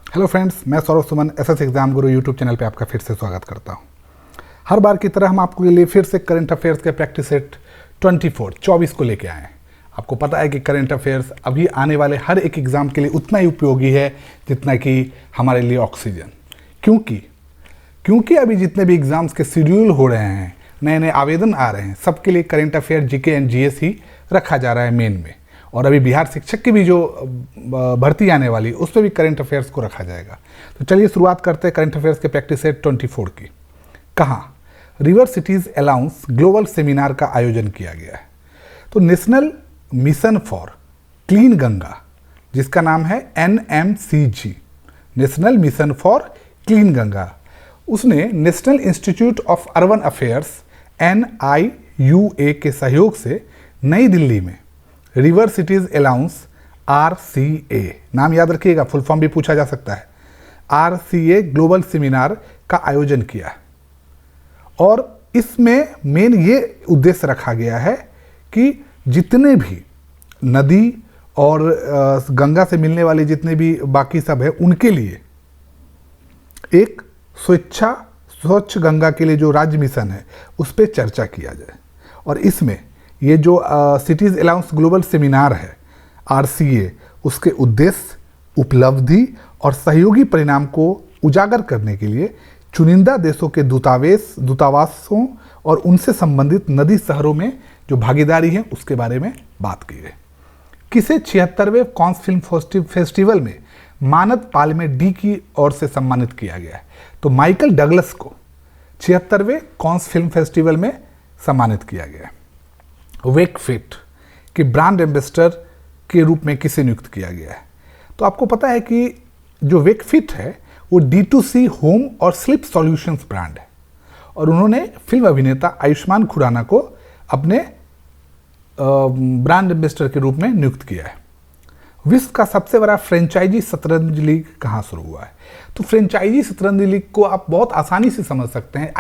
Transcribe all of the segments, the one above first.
Hello friends, मैं Saurabh Suman SS exam गुरु YouTube channel पे आपका फिर से स्वागत करता हूँ। हर बार की तरह हम आपके लिए फिर से करंट अफेयर्स के प्रैक्टिस सेट 24 को लेके आए हैं। आपको पता है कि करंट अफेयर्स अभी आने वाले हर एक एग्ज़ाम के लिए उतना ही उपयोगी है जितना कि हमारे लिए ऑक्सीजन। क्योंकि अभी जितने भी एग्ज़ाम्स के शेड्यूल हो रहे हैं, नए नए आवेदन आ रहे हैं, सबके लिए current affair GK and GS ही रखा जा रहा है मेन में। और अभी बिहार शिक्षक की भी जो भर्ती आने वाली उस पर भी करंट अफेयर्स को रखा जाएगा। तो चलिए शुरुआत करते हैं करंट अफेयर्स के प्रैक्टिस सेट 24 की। कहाँ river cities alliance global seminar का आयोजन किया गया है। तो national mission for clean Ganga, जिसका नाम है NMCG, national mission for clean Ganga, उसने national institute of urban affairs NIUA के सहयोग से नई दिल्ली में रिवर सिटीज़ अलाउंस RCA, नाम याद रखिएगा, फुल फॉर्म भी पूछा जा सकता है, RCA ग्लोबल सेमिनार का आयोजन किया। और इसमें मेन ये उद्देश्य रखा गया है कि जितने भी नदी और गंगा से मिलने वाले जितने भी बाकी सब है, उनके लिए एक स्वच्छ गंगा के लिए जो राज्य मिशन है उस पर चर्चा किया जाए। और इसमें ये जो सिटीज़ अलाउंस ग्लोबल सेमिनार है RCA, उसके उद्देश्य, उपलब्धि और सहयोगी परिणाम को उजागर करने के लिए चुनिंदा देशों के दूतावासों और उनसे संबंधित नदी शहरों में जो भागीदारी है उसके बारे में बात की गई। किसे 76वें कांस फिल्म फेस्टिवल में मानद पाल्मे डी की ओर से सम्मानित किया गया है। तो माइकल डगलस को 76वें कांस फिल्म फेस्टिवल में सम्मानित किया गया है। वेकफिट के ब्रांड एम्बेसडर के रूप में किसे नियुक्त किया गया है। तो आपको पता है कि जो वेकफिट है वो D2C होम और स्लीप सॉल्यूशंस ब्रांड है, और उन्होंने फिल्म अभिनेता आयुष्मान खुराना को अपने ब्रांड एम्बेसडर के रूप में नियुक्त किया है। विश्व का सबसे बड़ा फ्रेंचाइजी शतरंज लीग कहाँ शुरू हुआ है। तो फ्रेंचाइजी शतरंज लीग को आप बहुत आसानी से समझ सकते हैं।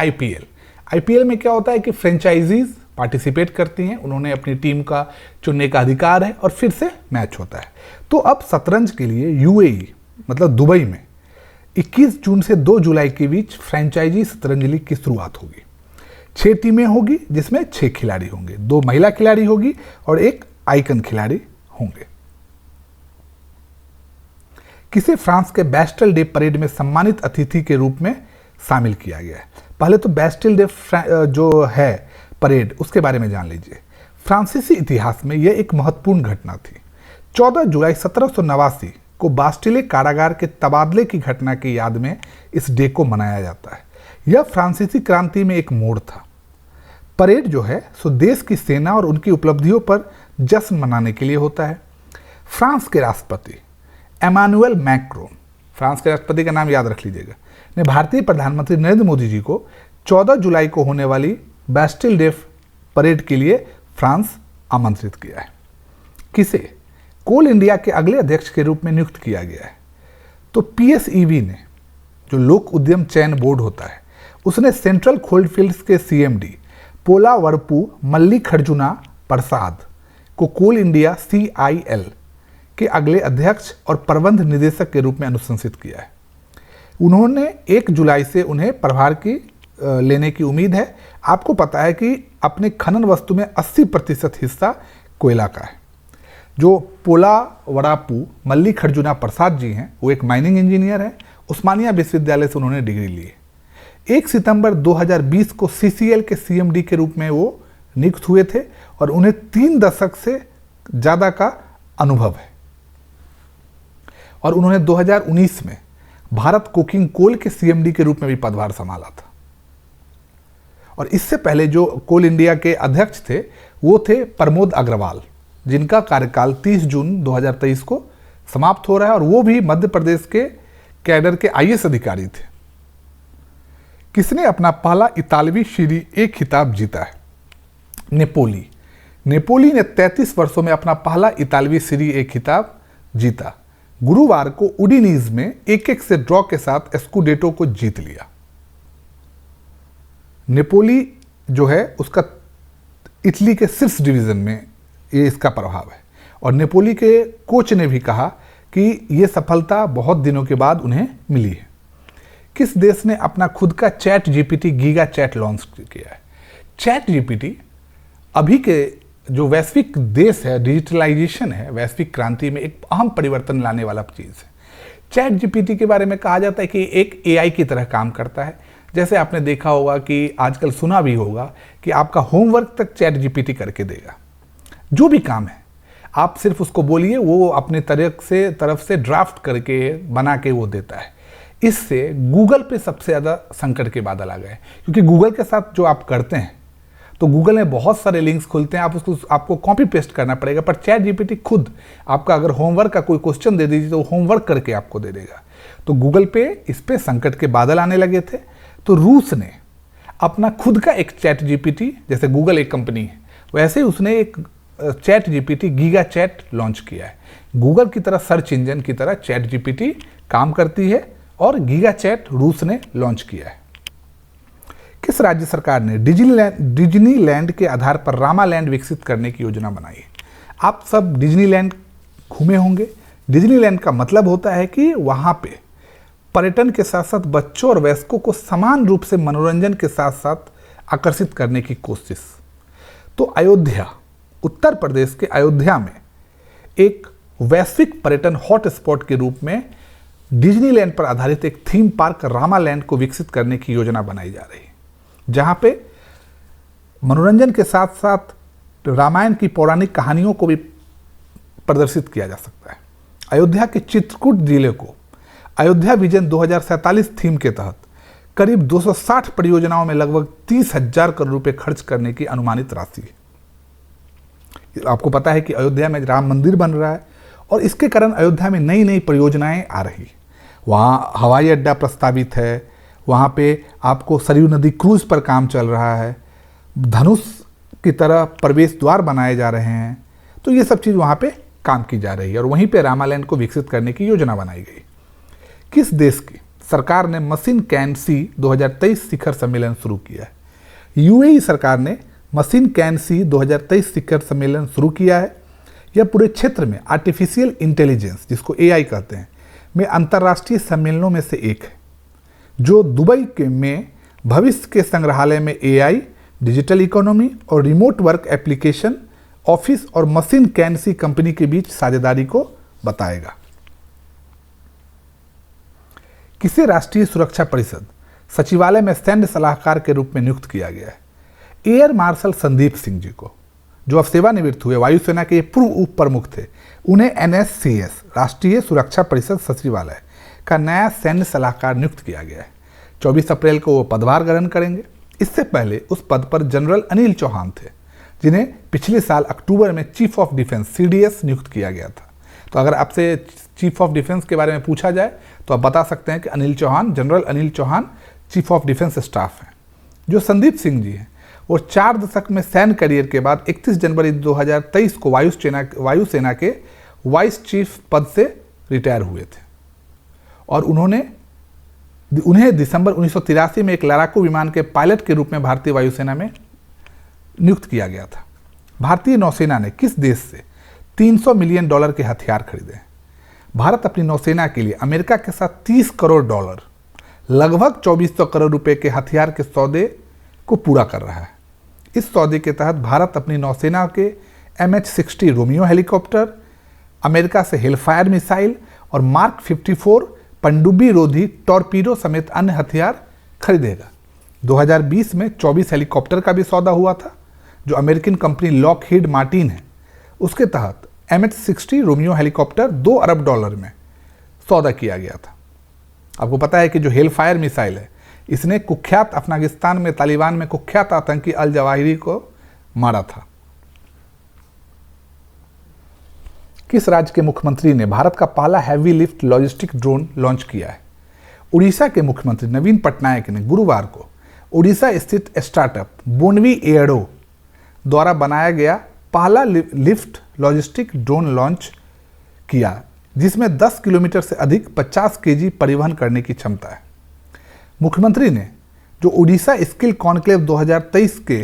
IPL में क्या होता है कि फ्रेंचाइजीज पार्टिसिपेट करती हैं, उन्होंने अपनी टीम का चुनने का अधिकार है और फिर से मैच होता है। तो अब शतरंज के लिए UAE मतलब दुबई में 21 जून से 2 जुलाई के बीच फ्रेंचाइजी शतरंज लीग की शुरुआत होगी। 6 टीमें होगी जिसमें 6 खिलाड़ी होंगे, 2 महिला खिलाड़ी होगी और 1 आइकन खिलाड़ी होंगे। किसे फ्रांस के बैस्टिल डे परेड में सम्मानित अतिथि के रूप में शामिल किया गया है। पहले तो बैस्टिल डे जो है परेड, उसके बारे में जान लीजिए। फ्रांसीसी इतिहास में यह एक महत्वपूर्ण घटना थी। 14 जुलाई 1789 को बास्टिले कारागार के तबादले की घटना की याद में इस डे को मनाया जाता है। यह फ्रांसीसी क्रांति में एक मोड़ था। परेड जो है सो देश की सेना और उनकी उपलब्धियों पर जश्न मनाने के लिए होता है। फ्रांस के राष्ट्रपति एमानुएल मैक्रोन, फ्रांस के राष्ट्रपति का नाम याद रख लीजिएगा, ने भारतीय प्रधानमंत्री नरेंद्र मोदी जी को 14 जुलाई को होने वाली बैस्टिल डे परेड के लिए फ्रांस आमंत्रित किया है। किसे कोल इंडिया के अगले अध्यक्ष के रूप में नियुक्त किया गया है। तो PSEB ने, जो लोक उद्यम चयन बोर्ड होता है, उसने सेंट्रल कोलफील्ड्स के CMD पोलावरपू मल्लिकार्जुना प्रसाद को कोल इंडिया CIL के अगले अध्यक्ष और प्रबंध निदेशक के रूप में अनुशंसित किया है। उन्होंने 1 जुलाई से उन्हें प्रभार की लेने की उम्मीद है। आपको पता है कि अपने खनन वस्तु में 80% हिस्सा कोयला का है। जो पोलावरापू मल्लिकार्जुना प्रसाद जी हैं, वो एक माइनिंग इंजीनियर हैं। उस्मानिया विश्वविद्यालय से उन्होंने डिग्री ली है। 1 सितंबर 2020 को CCL के CMD के रूप में वो नियुक्त हुए थे और उन्हें 3 दशक से ज़्यादा का अनुभव है। और उन्होंने 2019 में भारत कोकिंग कोल के CMD के रूप में भी पदभार संभाला था। और इससे पहले जो कोल इंडिया के अध्यक्ष थे वो थे प्रमोद अग्रवाल, जिनका कार्यकाल 30 जून 2023 को समाप्त हो रहा है, और वो भी मध्य प्रदेश के कैडर के IAS अधिकारी थे। किसने अपना पहला इतालवी सीरी A खिताब जीता है। नेपोली ने 33 वर्षों में अपना पहला इतालवी सीरी A खिताब जीता। गुरुवार को उडिनीज में 1-1 से ड्रॉ के साथ स्कूडेटो को जीत लिया। नेपोली जो है उसका इटली के शीर्ष डिवीजन में ये इसका प्रभाव है। और नेपोली के कोच ने भी कहा कि ये सफलता बहुत दिनों के बाद उन्हें मिली है। किस देश ने अपना खुद का chat GPT giga chad launch किया है? चैट जीपीटी अभी के जो वैश्विक देश है, डिजिटलाइजेशन है, वैश्विक क्रांति में एक अहम परिवर्तन लाने वाला चीज़ है। चैट जीपीटी के बारे में कहा जाता है कि एक एआई की तरह काम करता है। जैसे आपने देखा होगा कि आजकल सुना भी होगा कि आपका होमवर्क तक चैट जीपीटी करके देगा। जो भी काम है आप सिर्फ उसको बोलिए, वो अपने तरफ से ड्राफ्ट करके बना के वो देता है। इससे गूगल पे सबसे ज़्यादा संकट के बादल आ गए, क्योंकि गूगल के साथ जो आप करते हैं तो गूगल में बहुत सारे लिंक्स खुलते हैं, आपको कॉपी पेस्ट करना पड़ेगा। पर चैट जीपीटी खुद आपका अगर होमवर्क का कोई क्वेश्चन दे दीजिए तो होमवर्क करके आपको दे देगा। तो गूगल पे इस पे संकट के बादल आने लगे थे, तो रूस ने अपना खुद का एक चैट जीपीटी, जैसे गूगल एक कंपनी है वैसे उसने एक chat GPT giga chad launch किया है। गूगल की तरह सर्च इंजन की तरह चैट जीपीटी काम करती है और गीगा चैट रूस ने लॉन्च किया है। किस राज्य सरकार ने डिज्नीलैंड के आधार पर रामालैंड विकसित करने की योजना बनाई है? आप सब डिज्नीलैंड घूमे होंगे। डिज्नीलैंड का मतलब होता है कि वहाँ पे पर्यटन के साथ साथ बच्चों और वयस्कों को समान रूप से मनोरंजन के साथ साथ आकर्षित करने की कोशिश। तो अयोध्या, उत्तर प्रदेश के अयोध्या में एक वैश्विक पर्यटन हॉटस्पॉट के रूप में डिज्नीलैंड पर आधारित एक थीम पार्क रामालैंड को विकसित करने की योजना बनाई जा रही है, जहां पे मनोरंजन के साथ साथ रामायण की पौराणिक कहानियों को भी प्रदर्शित किया जा सकता है। अयोध्या के चित्रकूट जिले को अयोध्या विजन 2047 थीम के तहत करीब 260 परियोजनाओं में लगभग 30,000 करोड़ रुपए खर्च करने की अनुमानित राशि है। आपको पता है कि अयोध्या में राम मंदिर बन रहा है और इसके कारण अयोध्या में नई नई परियोजनाएं आ रही। वहाँ हवाई अड्डा प्रस्तावित है, वहाँ पे आपको सरयू नदी क्रूज पर काम चल रहा है, धनुष की तरह प्रवेश द्वार बनाए जा रहे हैं। तो ये सब चीज़ वहाँ पे काम की जा रही है और वहीं पे रामालैंड को विकसित करने की योजना बनाई गई। किस देश की सरकार ने मशीन कैन सी 2023 शिखर सम्मेलन शुरू किया है? यूएई सरकार ने मशीन कैन सी 2023 शिखर सम्मेलन शुरू किया है। यह पूरे क्षेत्र में आर्टिफिशियल इंटेलिजेंस, जिसको एआई कहते हैं, में अंतर्राष्ट्रीय सम्मेलनों में से एक है, जो दुबई में भविष्य के संग्रहालय में एआई, डिजिटल इकोनॉमी और रिमोट वर्क एप्लीकेशन ऑफिस और मशीन कैन सी कंपनी के बीच साझेदारी को बताएगा। किसे राष्ट्रीय सुरक्षा परिषद सचिवालय में सैन्य सलाहकार के रूप में नियुक्त किया गया है? एयर मार्शल संदीप सिंह जी को, जो अब सेवानिवृत्त हुए, वायुसेना के पूर्व उप प्रमुख थे। उन्हें एनएससीएस राष्ट्रीय सुरक्षा परिषद सचिवालय का नया सैन्य सलाहकार नियुक्त किया गया है। 24 अप्रैल को वो पदभार ग्रहण करेंगे। इससे पहले उस पद पर जनरल अनिल चौहान थे, जिन्हें पिछले साल अक्टूबर में चीफ ऑफ डिफेंस सीडीएस नियुक्त किया गया था। तो अगर आपसे चीफ ऑफ डिफेंस के बारे में पूछा जाए तो आप बता सकते हैं कि general Anil Chauhan chief of defence staff हैं। जो संदीप सिंह जी हैं वो 4 दशक में सैन्य करियर के बाद 31 जनवरी 2023 को वायुसेना के वाइस चीफ पद से रिटायर हुए थे और उन्हें दिसंबर 1983 में एक लड़ाकू विमान के पायलट के रूप में भारतीय वायुसेना में नियुक्त किया गया था। भारतीय नौसेना ने किस देश से $300 मिलियन के हथियार खरीदे हैं? भारत अपनी नौसेना के लिए अमेरिका के साथ $30 करोड़ लगभग 2400 करोड़ रुपए के हथियार के सौदे को पूरा कर रहा है। इस सौदे के तहत भारत अपनी नौसेना के MH-60 रोमियो हेलीकॉप्टर, अमेरिका से हेलफायर मिसाइल और मार्क 54 पनडुब्बी रोधी टॉर्पीडो समेत अन्य हथियार खरीदेगा। 2020 में 24 हेलीकॉप्टर का भी सौदा हुआ था, जो अमेरिकन कंपनी लॉकहीड मार्टिन है, उसके तहत MH-60 रोमियो हेलीकॉप्टर $2 अरब में सौदा किया गया था। आपको पता है कि जो हेलफायर मिसाइल है, इसने कुख्यात अफगानिस्तान में तालिबान में कुख्यात आतंकी अल जवाहिरी को मारा था। किस राज्य के मुख्यमंत्री ने भारत का पहला heavy lift logistic drone launch किया है? उड़ीसा के मुख्यमंत्री नवीन पटनायक ने गुरुवार को उड़ीसा स्थित स्टार्टअप बोनवी एयरो द्वारा बनाया गया पहला लिफ्ट लॉजिस्टिक ड्रोन लॉन्च किया, जिसमें 10 किलोमीटर से अधिक 50 केजी परिवहन करने की क्षमता है। मुख्यमंत्री ने जो उड़ीसा स्किल कॉन्क्लेव 2023 के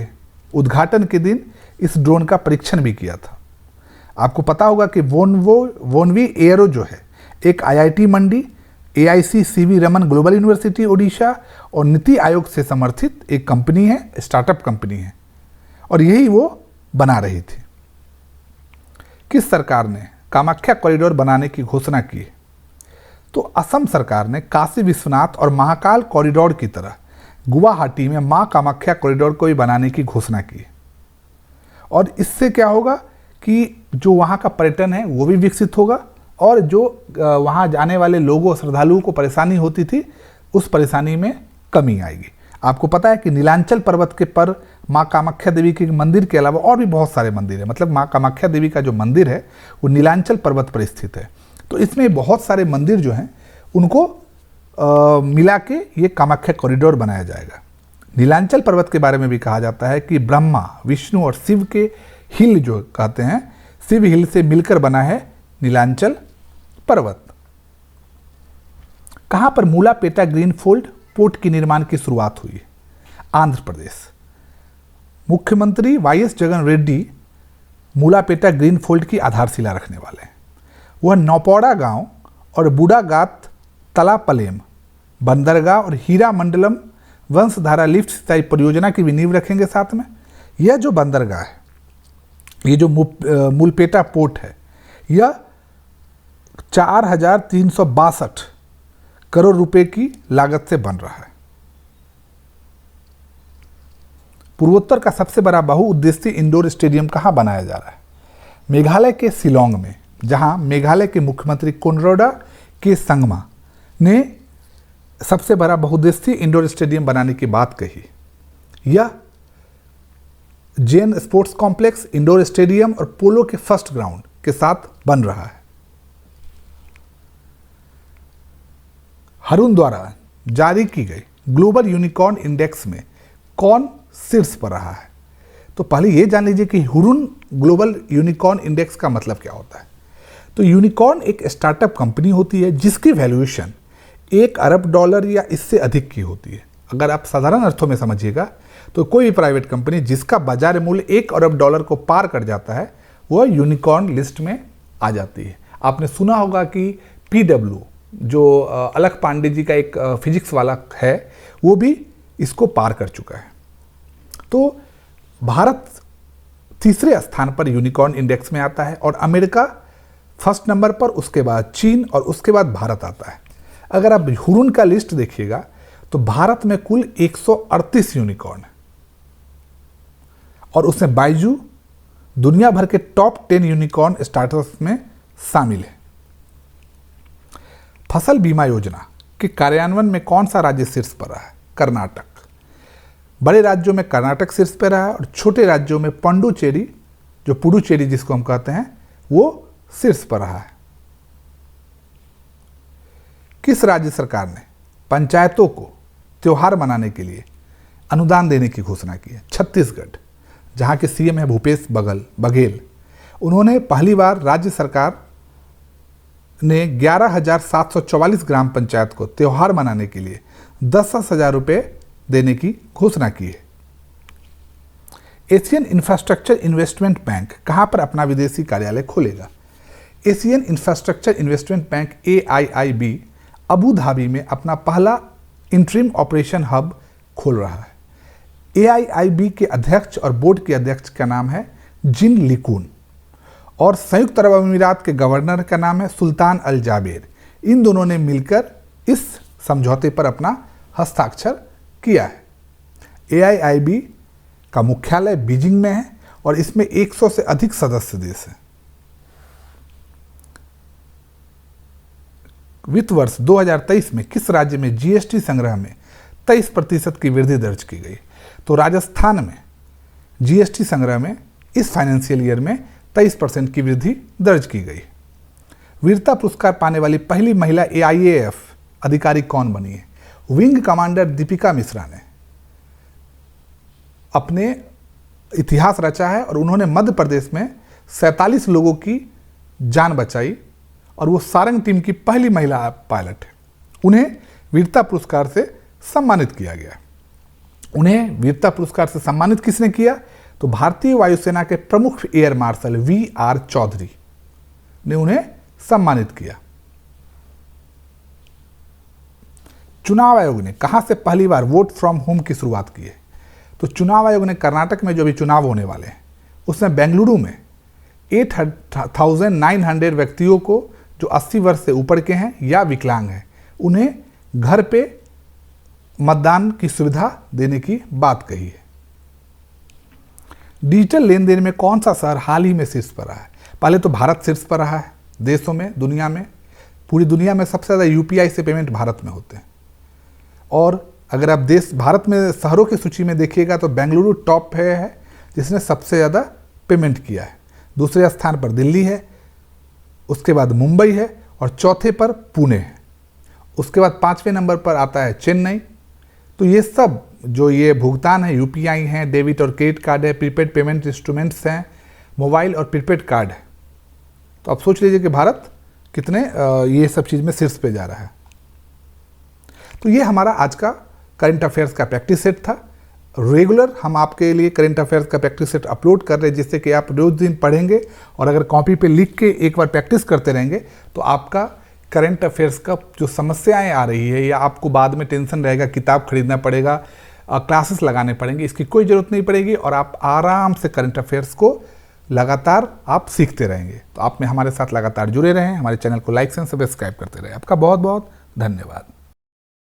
उद्घाटन के दिन इस ड्रोन का परीक्षण भी किया था। आपको पता होगा कि वोनवी एयरो जो है, एक IIT मंडी, AIC CV Raman global university Odisha और नीति आयोग से समर्थित एक कंपनी है, स्टार्टअप कंपनी है, और यही वो बना रही थी। किस सरकार ने कामाख्या कॉरिडोर बनाने की घोषणा की? तो असम सरकार ने काशी विश्वनाथ और महाकाल कॉरिडोर की तरह गुवाहाटी में मां कामाख्या कॉरिडोर को भी बनाने की घोषणा की। और इससे क्या होगा कि जो वहाँ का पर्यटन है वो भी विकसित होगा, और जो वहाँ जाने वाले लोगों श्रद्धालुओं को परेशानी होती थी उस परेशानी में कमी आएगी। आपको पता है कि नीलांचल पर्वत के पर माँ कामाख्या देवी के मंदिर के अलावा और भी बहुत सारे मंदिर हैं। मतलब माँ कामाख्या देवी का जो मंदिर है वो नीलांचल पर्वत पर स्थित है। तो इसमें बहुत सारे मंदिर जो हैं उनको मिला के ये कामाख्या कॉरिडोर बनाया जाएगा। नीलांचल पर्वत के बारे में भी कहा जाता है कि ब्रह्मा, विष्णु और शिव के हिल जो कहते हैं, शिव हिल से मिलकर बना है नीलांचल पर्वत। कहां पर मूलापेटा ग्रीनफील्ड पोर्ट की निर्माण की शुरुआत हुई? आंध्र प्रदेश। मुख्यमंत्री YS जगन रेड्डी मूलापेटा ग्रीनफील्ड की आधारशिला रखने वाले हैं। वह नौपौड़ा गांव और बूढ़ागात तलापलेम बंदरगाह और हीरा मंडलम वंशधारा लिफ्ट सिंचाई परियोजना की भी नींव रखेंगे। साथ में यह जो बंदरगाह है, ये जो मूलपेटा पोर्ट है, यह 4,362 करोड़ रुपए की लागत से बन रहा है। पूर्वोत्तर का सबसे बड़ा बहुउद्देशीय इंडोर स्टेडियम कहां बनाया जा रहा है? मेघालय के शिलोंग में, जहां मेघालय के मुख्यमंत्री कोनराड के संगमा ने सबसे बड़ा बहुउद्देशीय इंडोर स्टेडियम बनाने की बात कही। यह Jain sports complex, indoor stadium और पोलो के फर्स्ट ग्राउंड के साथ बन रहा है। हरून द्वारा जारी की गई ग्लोबल यूनिकॉर्न इंडेक्स में कौन शीर्ष पर रहा है? तो पहले यह जान लीजिए कि हुरून ग्लोबल यूनिकॉर्न इंडेक्स का मतलब क्या होता है। तो यूनिकॉर्न एक स्टार्टअप कंपनी होती है जिसकी वैल्यूएशन $1 अरब या इससे अधिक की होती है। अगर आप साधारण अर्थों में समझिएगा तो कोई भी प्राइवेट कंपनी जिसका बाजार मूल्य $1 अरब को पार कर जाता है वह यूनिकॉर्न लिस्ट में आ जाती है। आपने सुना होगा कि PW जो अलख पांडे जी का एक फिजिक्स वाला है वो भी इसको पार कर चुका है। तो भारत तीसरे स्थान पर यूनिकॉर्न इंडेक्स में आता है और अमेरिका फर्स्ट नंबर पर, उसके बाद चीन और उसके बाद भारत आता है। अगर आप हुरून का लिस्ट देखिएगा तो भारत में कुल 138 यूनिकॉर्न है और उसमें बाइजू दुनिया भर के टॉप 10 यूनिकॉर्न स्टार्टअप्स में शामिल है। फसल बीमा योजना के कार्यान्वयन में कौन सा राज्य शीर्ष पर रहा है? कर्नाटक। बड़े राज्यों में कर्नाटक शीर्ष पर रहा है और छोटे राज्यों में पुडुचेरी, जो पुडुचेरी जिसको हम कहते हैं, वो शीर्ष पर रहा है। किस राज्य सरकार ने पंचायतों को त्योहार मनाने के लिए अनुदान देने की घोषणा की है? छत्तीसगढ़, जहां के CM है भूपेश बघेल। उन्होंने पहली बार राज्य सरकार ने 11,744 ग्राम पंचायत को त्योहार मनाने के लिए 10,000 रुपये देने की घोषणा की है। एशियन इंफ्रास्ट्रक्चर इन्वेस्टमेंट बैंक कहां पर अपना विदेशी कार्यालय खोलेगा? Asian infrastructure investment bank AIIB Abu Dhabi में अपना पहला इंटरिम ऑपरेशन हब खोल रहा है। AIIB के अध्यक्ष और बोर्ड के अध्यक्ष का नाम है जिन लिकून और संयुक्त अरब अमीरात के गवर्नर का नाम है सुल्तान अल जाबेर। इन दोनों ने मिलकर इस समझौते पर अपना हस्ताक्षर किया है। AIIB का मुख्यालय बीजिंग में है और इसमें 100 से अधिक सदस्य देश हैं। वित्त वर्ष 2023 में किस राज्य में GST संग्रह में 23% की वृद्धि दर्ज की गई? तो राजस्थान में GST संग्रह में इस फाइनेंशियल ईयर में 23% की वृद्धि दर्ज की गई। वीरता पुरस्कार पाने वाली पहली महिला AIAF अधिकारी कौन बनी है? विंग कमांडर दीपिका मिश्रा ने अपने इतिहास रचा है और उन्होंने मध्य प्रदेश में 47 लोगों की जान बचाई और वो सारंग टीम की पहली महिला पायलट है। उन्हें वीरता पुरस्कार से सम्मानित किया गया। उन्हें वीरता पुरस्कार से सम्मानित किसने किया? तो भारतीय वायुसेना के प्रमुख एयर मार्शल VR चौधरी ने उन्हें सम्मानित किया। चुनाव आयोग ने कहाँ से पहली बार वोट फ्रॉम होम की शुरुआत की है? तो चुनाव आयोग ने कर्नाटक में जो भी चुनाव होने वाले हैं उसमें बेंगलुरु में 8,900 व्यक्तियों को जो 80 वर्ष से ऊपर के हैं या विकलांग हैं उन्हें घर पे मतदान की सुविधा देने की बात कही है। डिजिटल लेन देन में कौन सा शहर हाल ही में शीर्ष पर रहा है? पहले तो भारत शीर्ष पर रहा है देशों में, दुनिया में। पूरी दुनिया में सबसे ज़्यादा यूपीआई से पेमेंट भारत में होते हैं। और अगर आप भारत में शहरों की सूची में देखिएगा तो बेंगलुरु टॉप पे है जिसने सबसे ज़्यादा पेमेंट किया है। दूसरे स्थान पर दिल्ली है, उसके बाद मुंबई है और चौथे पर पुणे है। उसके बाद 5वें नंबर पर आता है चेन्नई। तो ये सब जो ये भुगतान है, यूपीआई हैं, डेबिट और क्रेडिट कार्ड है, प्रीपेड पेमेंट इंस्ट्रूमेंट्स हैं, मोबाइल और प्रीपेड कार्ड है। तो आप सोच लीजिए कि भारत कितने ये सब चीज़ में शीर्ष पे जा रहा है। तो ये हमारा आज का करंट अफेयर्स का प्रैक्टिस सेट था। रेगुलर हम आपके लिए करंट अफेयर्स का प्रैक्टिस सेट अपलोड कर रहे हैं जिससे कि आप रोज दिन पढ़ेंगे और अगर कॉपी पे लिख के एक बार प्रैक्टिस करते रहेंगे तो आपका करंट अफेयर्स का जो समस्याएं आ रही है या आपको बाद में टेंशन रहेगा, किताब खरीदना पड़ेगा, क्लासेस लगाने पड़ेंगे, इसकी कोई ज़रूरत नहीं पड़ेगी और आप आराम से करंट अफेयर्स को लगातार आप सीखते रहेंगे। तो आप में हमारे साथ लगातार जुड़े रहें, हमारे चैनल को लाइक एंड सब्सक्राइब करते रहें। आपका बहुत बहुत धन्यवाद।